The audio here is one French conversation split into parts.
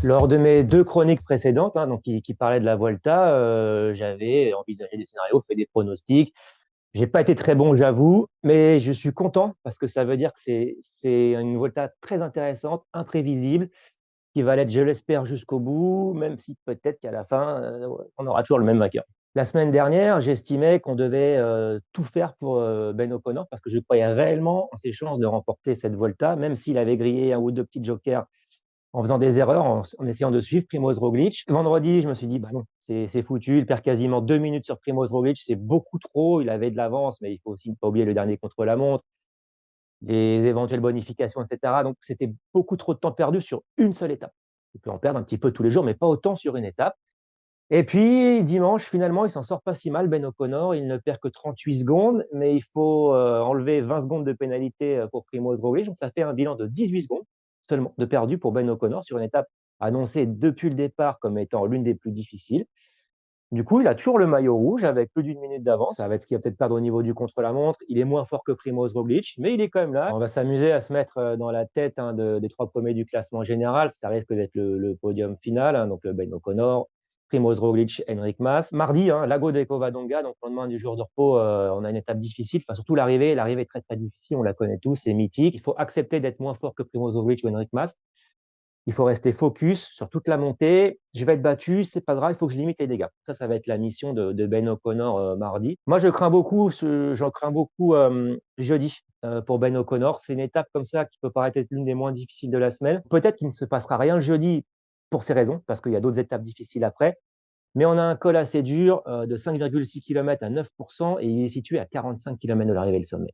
Lors de mes 2 chroniques précédentes, hein, donc qui parlaient de la Vuelta, j'avais envisagé des scénarios, fait des pronostics. J'ai pas été très bon, j'avoue, mais je suis content parce que ça veut dire que c'est une Vuelta très intéressante, imprévisible, qui va l'être, je l'espère, jusqu'au bout, même si peut-être qu'à la fin, on aura toujours le même vainqueur. La semaine dernière, j'estimais qu'on devait, tout faire pour, Ben O'Connor parce que je croyais réellement en ses chances de remporter cette Vuelta, même s'il avait grillé 1 ou 2 petits jokers en faisant des erreurs, en essayant de suivre Primoz Roglic. Vendredi, je me suis dit, bah non, c'est foutu. Il perd quasiment 2 minutes sur Primoz Roglic. C'est beaucoup trop. Il avait de l'avance, mais il faut aussi ne pas oublier le dernier contre-la-montre, les éventuelles bonifications, etc. Donc, c'était beaucoup trop de temps perdu sur une seule étape. Il peut en perdre un petit peu tous les jours, mais pas autant sur une étape. Et puis, dimanche, finalement, il s'en sort pas si mal, Ben O'Connor. Il ne perd que 38 secondes, mais il faut enlever 20 secondes de pénalité pour Primoz Roglic. Donc, ça fait un bilan de 18 secondes seulement de perdu pour Ben O'Connor sur une étape annoncée depuis le départ comme étant l'une des plus difficiles. Du coup, il a toujours le maillot rouge avec plus d'une minute d'avance. Ça va être ce qu'il va peut-être perdre au niveau du contre-la-montre. Il est moins fort que Primoz Roglic, mais il est quand même là. On va s'amuser à se mettre dans la tête des 3 premiers du classement général. Ça risque d'être le podium final, hein, donc Ben O'Connor, Primoz Roglic, Enric Mas. Mardi, hein, Lago de Covadonga, donc le lendemain du jour de repos, on a une étape difficile. Enfin, surtout l'arrivée. L'arrivée est très très difficile, on la connaît tous, c'est mythique. Il faut accepter d'être moins fort que Primoz Roglic ou Enric Mas. Il faut rester focus sur toute la montée. Je vais être battu, c'est pas grave, il faut que je limite les dégâts. Ça va être la mission de Ben O'Connor mardi. Moi, j'en crains beaucoup jeudi pour Ben O'Connor. C'est une étape comme ça qui peut paraître être l'une des moins difficiles de la semaine. Peut-être qu'il ne se passera rien le jeudi pour ces raisons, parce qu'il y a d'autres étapes difficiles après. Mais on a un col assez dur de 5,6 km à 9% et il est situé à 45 km de l'arrivée du sommet.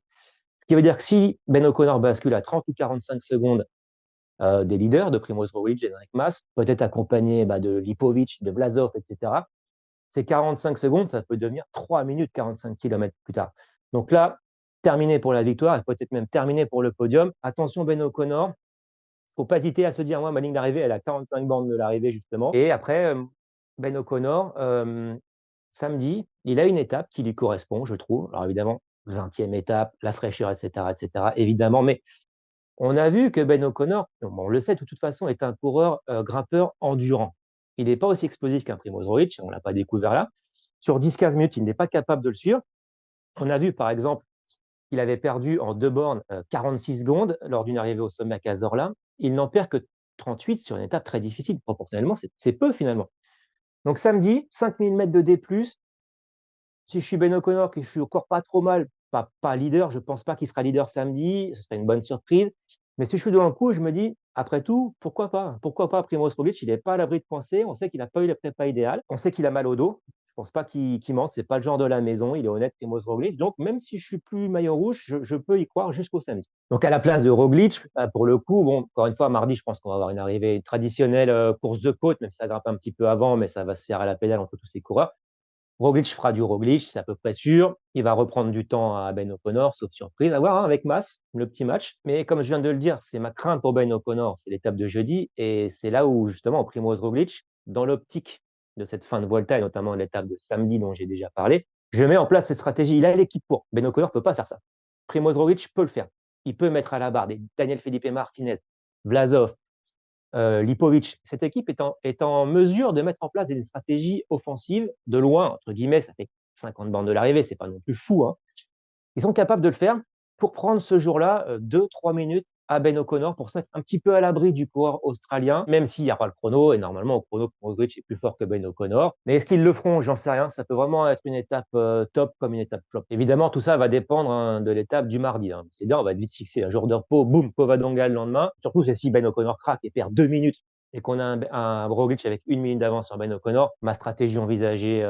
Ce qui veut dire que si Ben O'Connor bascule à 30 ou 45 secondes des leaders, de Primoz Roglic et d'Enric Mas, peut-être accompagné de Lipovic, de Vlasov, etc. Ces 45 secondes, ça peut devenir 3 minutes 45 km plus tard. Donc là, terminé pour la victoire et peut-être même terminé pour le podium. Attention Ben O'Connor, faut pas hésiter à se dire, moi, ma ligne d'arrivée, elle est à 45 bornes de l'arrivée, justement. Et après, Ben O'Connor, samedi, il a une étape qui lui correspond, je trouve. Alors évidemment, 20e étape, la fraîcheur, etc., évidemment, mais on a vu que Ben O'Connor, bon, on le sait de toute façon, est un coureur grimpeur endurant. Il n'est pas aussi explosif qu'un Primoz Roglic, on ne l'a pas découvert là. Sur 10-15 minutes, il n'est pas capable de le suivre. On a vu par exemple qu'il avait perdu en 2 bornes 46 secondes lors d'une arrivée au sommet à Cazorla. Il n'en perd que 38 sur une étape très difficile. Proportionnellement, c'est peu finalement. Donc samedi, 5000 mètres de D+, si je suis Ben O'Connor, que je suis encore pas trop mal, pas leader, je ne pense pas qu'il sera leader samedi, ce serait une bonne surprise. Mais si je suis dans le coup, je me dis, après tout, pourquoi pas? Pourquoi pas Primoz Roglic? Il n'est pas à l'abri de coincer. On sait qu'il n'a pas eu la prépa idéale. On sait qu'il a mal au dos. Je ne pense pas qu'il mente. Ce n'est pas le genre de la maison. Il est honnête, Primoz Roglic. Donc, même si je suis plus maillot rouge, je peux y croire jusqu'au samedi. Donc, à la place de Roglic, pour le coup, bon, encore une fois, mardi, je pense qu'on va avoir une arrivée traditionnelle course de côte, même si ça grimpe un petit peu avant, mais ça va se faire à la pédale entre tous ces coureurs. Roglic fera du Roglic, c'est à peu près sûr. Il va reprendre du temps à Ben O'Connor, sauf surprise. À voir, hein, avec Mas, le petit match. Mais comme je viens de le dire, c'est ma crainte pour Ben O'Connor, c'est l'étape de jeudi. Et c'est là où, justement, Primoz Roglic, dans l'optique de cette fin de Volta, et notamment l'étape de samedi dont j'ai déjà parlé, je mets en place cette stratégie. Il a l'équipe pour. Ben O'Connor ne peut pas faire ça. Primoz Roglic peut le faire. Il peut mettre à la barre des Daniel Felipe Martinez, Vlasov, Lipovic. Cette équipe est en mesure de mettre en place des stratégies offensives de loin, entre guillemets, ça fait 50 bandes de l'arrivée, c'est pas non plus fou, hein. Ils sont capables de le faire pour prendre ce jour-là 2-3 minutes à Ben O'Connor pour se mettre un petit peu à l'abri du coureur australien, même s'il n'y a pas le chrono, et normalement au chrono, Roglic est plus fort que Ben O'Connor. Mais est-ce qu'ils le feront? J'en sais rien, ça peut vraiment être une étape top comme une étape flop. Évidemment, tout ça va dépendre, hein, de l'étape du mardi, hein. C'est bien, on va être vite fixé, un jour de repos, boum, Covadonga le lendemain. Surtout, c'est si Ben O'Connor craque et perd 2 minutes et qu'on a un Roglic avec 1 minute d'avance sur Ben O'Connor. Ma stratégie envisagée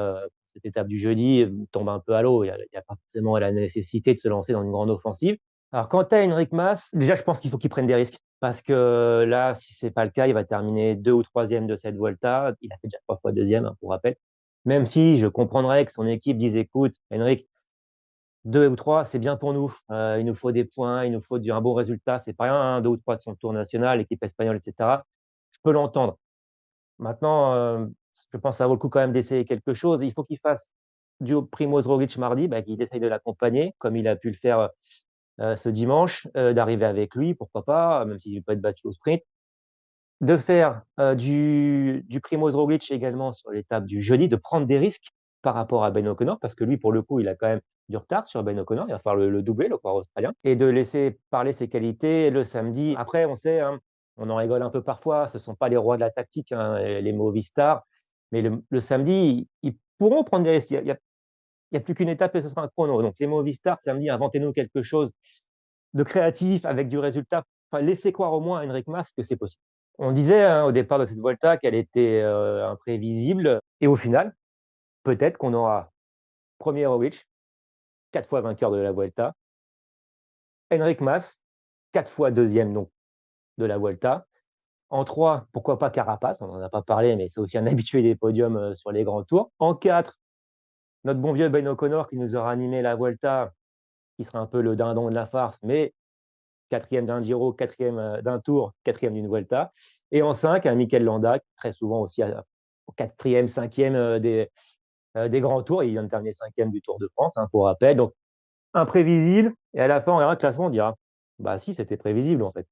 cette étape du jeudi tombe un peu à l'eau. Il n'y a pas forcément la nécessité de se lancer dans une grande offensive. Alors, quant à Enric Mas, déjà, je pense qu'il faut qu'il prenne des risques. Parce que là, si ce n'est pas le cas, il va terminer 2 ou 3e de cette Volta. Il a fait déjà 3 fois deuxième, hein, pour rappel. Même si je comprendrais que son équipe dise, écoute, Enric, 2 ou 3, c'est bien pour nous. Il nous faut des points, il nous faut un bon résultat. C'est pas rien, hein, 2 ou 3 de son tour national, l'équipe espagnole, etc. Je peux l'entendre. Maintenant, je pense que ça vaut le coup quand même d'essayer quelque chose. Il faut qu'il fasse du Primoz Roglic mardi, qu'il essaye de l'accompagner, comme il a pu le faire ce dimanche, d'arriver avec lui, pourquoi pas, même s'il peut être battu au sprint. de faire, du Primož Roglič également sur l'étape du jeudi, de prendre des risques par rapport à Ben O'Connor, parce que lui, pour le coup, il a quand même du retard sur Ben O'Connor. Il va falloir le doubler, le coureur australien, et de laisser parler ses qualités le samedi. Après, on sait, hein, on en rigole un peu parfois, ce ne sont pas les rois de la tactique, hein, les Movistar, mais le samedi, ils pourront prendre des risques. Il y a plus qu'une étape et ce sera un chrono. Donc les Movistar, samedi, inventez-nous quelque chose de créatif avec du résultat. Enfin, laissez croire au moins à Enric Mas que c'est possible. On disait, hein, au départ de cette Volta qu'elle était imprévisible, et au final, peut-être qu'on aura premier Roglič, 4 fois vainqueur de la Vuelta, Enric Mas, 4 fois deuxième donc de la Vuelta. En 3, pourquoi pas Carapaz, on n'en a pas parlé, mais c'est aussi un habitué des podiums sur les grands tours. En 4, notre bon vieux Ben O'Connor qui nous aura animé la Vuelta, qui sera un peu le dindon de la farce, mais quatrième d'un Giro, quatrième d'un Tour, quatrième d'une Vuelta. Et en 5, un Mikel Landa, très souvent aussi quatrième, cinquième des grands tours. Il vient de terminer cinquième du Tour de France, hein, pour rappel. Donc, imprévisible. Et à la fin, on verra le classement, on dira, bah si, c'était prévisible en fait.